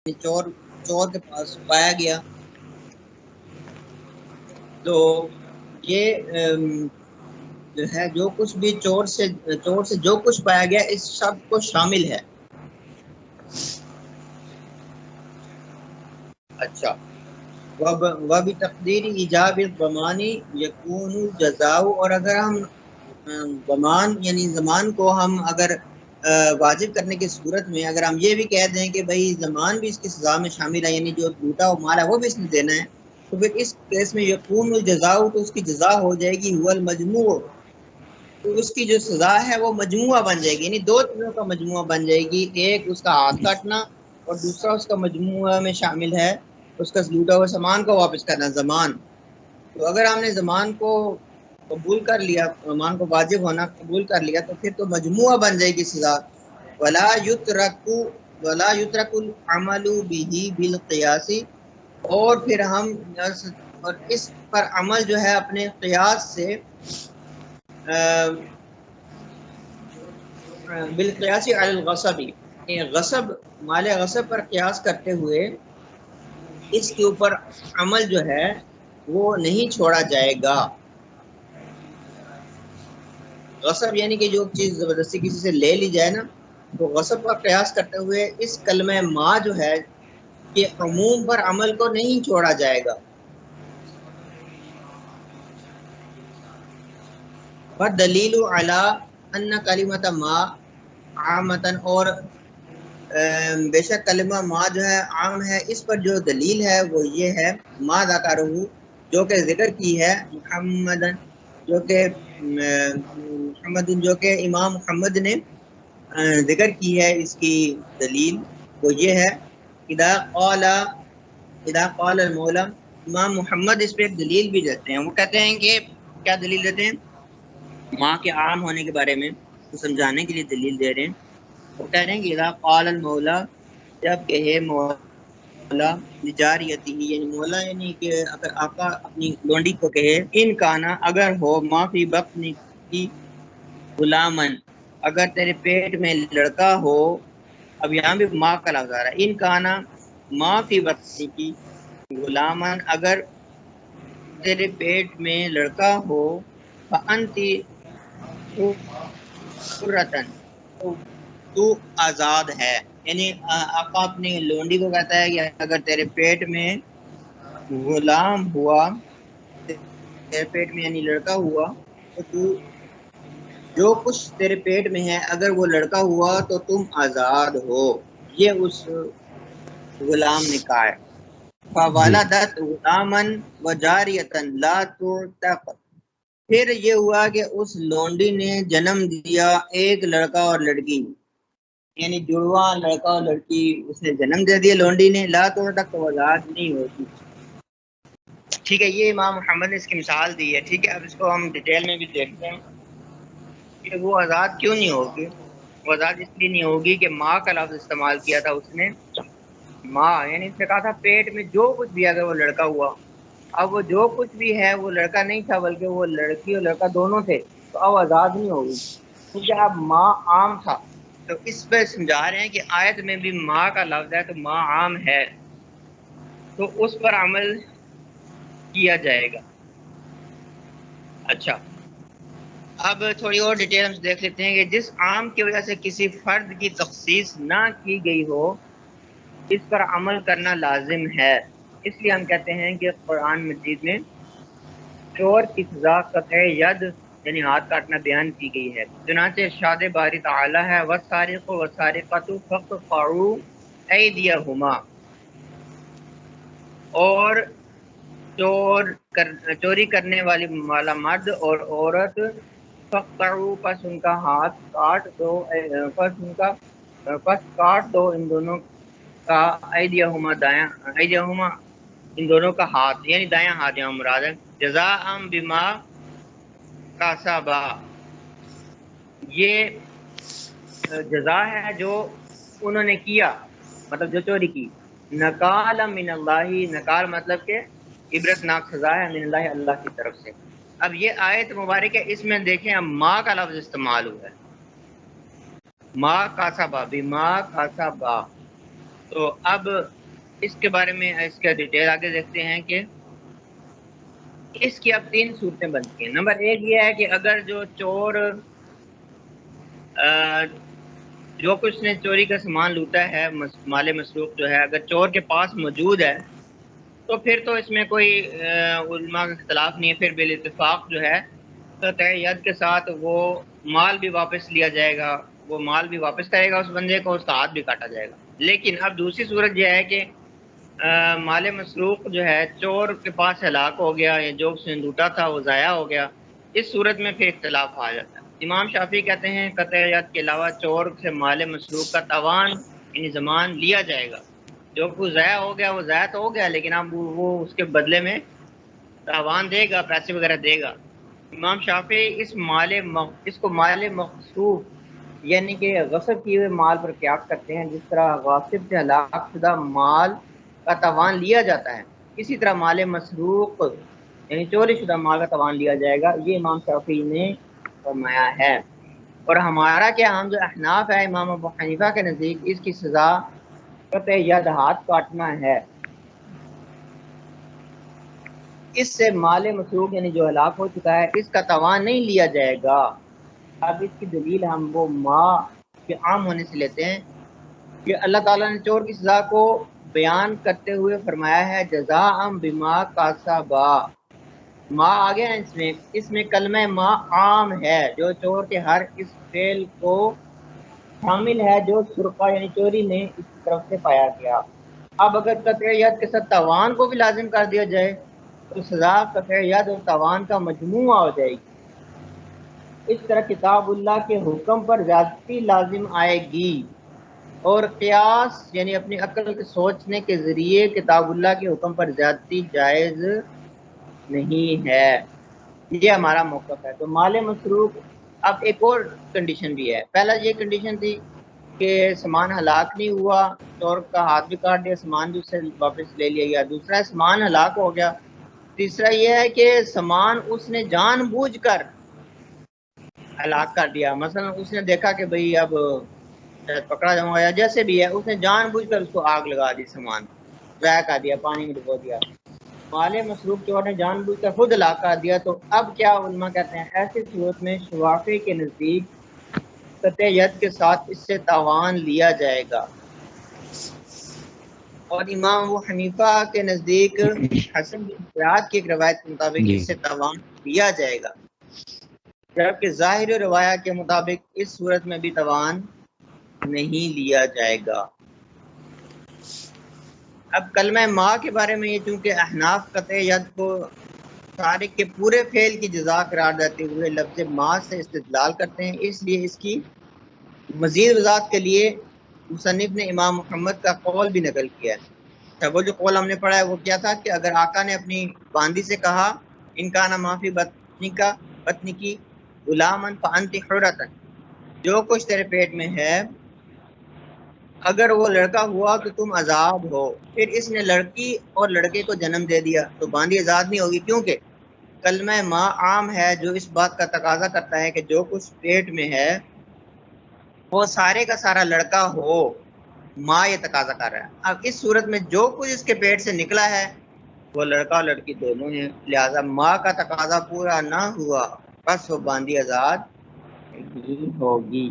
چور چور کے پاس پایا گیا، تو یہ جو ہے جو کچھ بھی چور سے جو کچھ پایا گیا اس سب کو شامل ہے۔ اچھا، وَبِتَقْدِيرِ إِيجَابِ الضَّمَانِ يَكُونُ الْجَزَاءُ، اور اگر ہم ضمان یعنی ضمان کو ہم اگر واجب کرنے کی صورت میں اگر ہم یہ بھی کہہ دیں کہ بھائی ضمان بھی اس کی سزا میں شامل ہے، یعنی جو لوٹا ہوا مال ہے وہ بھی اس نے دینا ہے، تو پھر اس کیس میں یکون الجزاء، تو اس کی جزا ہو جائے گی هو المجموع، تو اس کی جو سزا ہے وہ مجموعہ بن جائے گی، یعنی دو چیزوں کا مجموعہ بن جائے گی، ایک اس کا ہاتھ کاٹنا اور دوسرا اس کا مجموعہ میں شامل ہے اس کا لوٹا ہوا سامان کو واپس کرنا، ضمان۔ تو اگر ہم نے ضمان کو قبول کر لیا، ضمان کو واجب ہونا قبول کر لیا، تو پھر تو مجموعہ بن جائے گی سزا۔ ولا یترک العمل به بالقیاس، اور پھر ہم اور اس پر عمل جو ہے اپنے قیاس سے بالقیاس علی الغصب، غصب مال غصب پر قیاس کرتے ہوئے اس کے اوپر عمل جو ہے وہ نہیں چھوڑا جائے گا۔ غصب یعنی کہ جو چیز زبردستی کسی سے لے لی جائے نا، تو غصب پر قیاس کرتے ہوئے اس کلمہ ما جو ہے کہ عموم پر عمل کو نہیں چھوڑا جائے گا۔ دلیل علی ان کلمۃ ما عامتن، اور بے شک کلمہ ما جو ہے عام ہے، اس پر جو دلیل ہے وہ یہ ہے ما ذکرہ، جو کہ ذکر کی ہے محمدن، جو کہ محمد، جو کہ امام محمد نے ذکر کی ہے، اس کی دلیل وہ یہ ہے اذا قال المولا، امام محمد اس پہ ایک دلیل بھی دیتے ہیں، وہ کہتے ہیں کہ کیا دلیل دیتے ہیں؟ ماں کے عام ہونے کے بارے میں تو سمجھانے کے لیے دلیل دے رہے ہیں۔ وہ کہہ رہے ہیں کہ اذا قال المولا، جب کہے مولا لجاریتی، یعنی مولا یعنی کہ اگر آقا اپنی لونڈی کو کہے ان کانا، اگر ہو ما فی بطنی کی غلامن، اگر تیرے پیٹ میں لڑکا ہو، اب یہاں بھی ماں کا لفظ آ رہا ہے، ان کانا ما فی بطنی کی غلامن، اگر تیرے پیٹ میں لڑکا ہو، فانتی حرتن، تو آزاد ہے، یعنی آقا اپنی لونڈی کو کہتا ہے کہ اگر تیرے پیٹ میں غلام ہوا، تیرے پیٹ میں یعنی لڑکا ہوا، تو تو جو کچھ تیرے پیٹ میں ہے اگر وہ لڑکا ہوا تو تم آزاد ہو، یہ اس غلام نے کہا ہے۔ فَوَلَدَتْ غُلَامًا وَجَارِيَةً لَا تُعْتَقُ، پھر یہ ہوا کہ اس لونڈی نے جنم دیا ایک لڑکا اور لڑکی، یعنی جڑواں لڑکا اور لڑکی اس نے جنم دے دیا لونڈی نے، لا تعتق، تو آزاد نہیں ہوتی۔ ٹھیک ہے، یہ امام محمد نے اس کی مثال دی ہے۔ ٹھیک ہے، اب اس کو ہم ڈیٹیل میں بھی دیکھتے ہیں کہ وہ آزاد کیوں نہیں ہوگی۔ وہ آزاد اس لیے نہیں ہوگی کہ ماں کا لفظ استعمال کیا تھا اس نے، ماں یعنی اس نے کہا تھا پیٹ میں جو کچھ بھی اگر وہ لڑکا ہوا، اب وہ جو کچھ بھی ہے وہ لڑکا نہیں تھا بلکہ وہ لڑکی اور لڑکا دونوں تھے، تو اب آزاد نہیں ہوگی کیونکہ اب ماں عام تھا۔ تو اس پہ سمجھا رہے ہیں کہ آیت میں بھی ماں کا لفظ ہے تو ماں عام ہے، تو اس پر عمل کیا جائے گا۔ اچھا، اب تھوڑی اور ڈیٹیل ہم دیکھ لیتے ہیں کہ جس عام کی وجہ سے کسی فرد کی تخصیص نہ کی گئی ہو اس پر عمل کرنا لازم ہے، اس لیے ہم کہتے ہیں کہ قرآن مجید میں چور کی سزا قطع ید یعنی ہاتھ کاٹنا بیان کی گئی ہے۔ چنانچہ ارشاد باری تعالی ہے وَالسَّارِقُ وَالسَّارِقَةُ فَاقْطَعُوا أَيْدِيَهُمَا، اور چوری کرنے والا مرد اور عورت، فَاقْطَعُوا، پس ان کا ہاتھ کاٹ دو، پس کاٹ دو ان دونوں کا، ایدیہما ان دونوں کا ہاتھ، یعنی دایاں ہاتھ یہاں مراد ہے، جزاء بما کسبا، یہ جزا ہے جو انہوں نے کیا، مطلب جو چوری کی، نکال من اللہ، نکال مطلب کہ عبرتناک سزا ہے، من اللہ، اللہ کی طرف سے۔ اب یہ آیت مبارک ہے، اس میں دیکھیں اب ماں کا لفظ استعمال ہوا ہے، ماں کسبا، بما کسبا، تو اب اس کے بارے میں اس کا ڈیٹیل آگے دیکھتے ہیں کہ اس کی اب 3 صورتیں بنتی ہیں۔ نمبر 1 یہ ہے کہ اگر جو چور جو کچھ نے چوری کا سامان لوٹا ہے، مال مسروق جو ہے، اگر چور کے پاس موجود ہے تو پھر تو اس میں کوئی علماء کا اختلاف نہیں ہے، پھر بالاتفاق جو ہے قطع ید کے ساتھ وہ مال بھی واپس لیا جائے گا، وہ مال بھی واپس کرے گا اس بندے کو، اس کا ہاتھ بھی کاٹا جائے گا۔ لیکن اب دوسری صورت یہ ہے کہ مال مسروق جو ہے چور کے پاس ہلاک ہو گیا، یا جو اس نے لوٹا تھا وہ ضائع ہو گیا، اس صورت میں پھر اختلاف آ جاتا ہے۔ امام شافعی کہتے ہیں قطع ید کے علاوہ چور سے مال مسروق کا تاوان یعنی ضمان لیا جائے گا۔ جو کچھ ضائع ہو گیا وہ ضائع تو ہو گیا، لیکن اب وہ اس کے بدلے میں تاوان دے گا، پیسے وغیرہ دے گا۔ امام شافعی اس کو مال مغصوب یعنی کہ غصب کیے ہوئے مال پر قیاس کرتے ہیں۔ جس طرح غاصب سے ہلاک شدہ مال کا تاوان لیا جاتا ہے، اسی طرح مال مسروق یعنی چوری شدہ مال کا تاوان لیا جائے گا، یہ امام شافعی نے فرمایا ہے۔ اور ہمارا کیا، ہم جو احناف ہے امام ابو حنیفہ کے نزدیک اس کی سزا قطع ید ہاتھ کاٹنا ہے۔ اس سے مال مسروق یعنی جو ہلاک ہو چکا ہے اس کا تاوان نہیں لیا جائے گا۔ اب اس کی دلیل ہم وہ ما کے عام ہونے سے لیتے ہیں کہ اللہ تعالیٰ نے چور کی سزا کو بیان کرتے ہوئے فرمایا ہے جزاء بما کسبا۔ ما آ گیا اس میں کلمہ ما عام ہے جو چور کے ہر اس فعل کو شامل ہے جو سرقہ یعنی چوری میں اس کی طرف سے پایا گیا۔ اب اگر قطع ید کے ساتھ تاوان کو بھی لازم کر دیا جائے تو سزا قطع ید اور تاوان کا مجموعہ ہو جائے گی۔ اس طرح کتاب اللہ کے حکم پر زیادتی لازم آئے گی، اور قیاس یعنی اپنی عقل کے سوچنے کے ذریعے کتاب اللہ کے حکم پر زیادتی جائز نہیں ہے۔ یہ ہمارا موقف ہے۔ تو مال مسروق اب ایک اور کنڈیشن بھی ہے۔ پہلا یہ کنڈیشن تھی کہ سامان ہلاک نہیں ہوا، چور کا ہاتھ بھی کاٹ دیا، سامان بھی اس سے واپس لے لیا گیا۔ دوسرا ہے سامان ہلاک ہو گیا۔ تیسرا یہ ہے کہ سامان اس نے جان بوجھ کر ہلاک کر دیا، مثلا اس نے دیکھا کہ بھئی اب پکڑا جاؤں گا یا جیسے بھی ہے، اس نے جان بوجھ کر اس کو آگ لگا دی، سامان ضائع کر دیا، پانی میں ڈبو دیا۔ مال مسروق چور نے جان بوجھ کر خود ہلاک کر دیا، تو اب کیا علماء کہتے ہیں ایسی صورت میں شوافی کے نزدیک قطع ید کے ساتھ اس سے تاوان لیا جائے گا، اور امام ابو حنیفہ کے نزدیک حسن بن زیاد کی ایک روایت کے مطابق اس سے تاوان لیا جائے گا، جبکہ ظاہر روایت کے مطابق اس صورت میں بھی تاوان نہیں لیا جائے گا۔ اب کلمہ ما کے بارے میں یہ چونکہ احناف قطع ید کو سارق کے پورے فعل کی جزا قرار دیتے ہوئے لفظ ما سے استدلال کرتے ہیں، اس لیے اس کی مزید وضاحت کے لیے مصنف نے امام محمد کا قول بھی نقل کیا ہے۔ وہ جو قول ہم نے پڑھا ہے وہ کیا تھا کہ اگر آقا نے اپنی باندی سے کہا ان کا نا معافی بطنی کی غلامن فانتی حرتن، جو کچھ تیرے پیٹ میں ہے اگر وہ لڑکا ہوا تو تم آزاد ہو، پھر اس نے لڑکی اور لڑکے کو جنم دے دیا تو باندی آزاد نہیں ہوگی، کیونکہ کلمہ ما عام ہے جو اس بات کا تقاضا کرتا ہے کہ جو کچھ پیٹ میں ہے وہ سارے کا سارا لڑکا ہو، ماں یہ تقاضا کر رہا ہے۔ اب اس صورت میں جو کچھ اس کے پیٹ سے نکلا ہے وہ لڑکا اور لڑکی دونوں ہیں، لہذا ماں کا تقاضا پورا نہ ہوا، بس وہ باندی آزاد نہیں ہوگی۔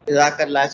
جزاک اللہ۔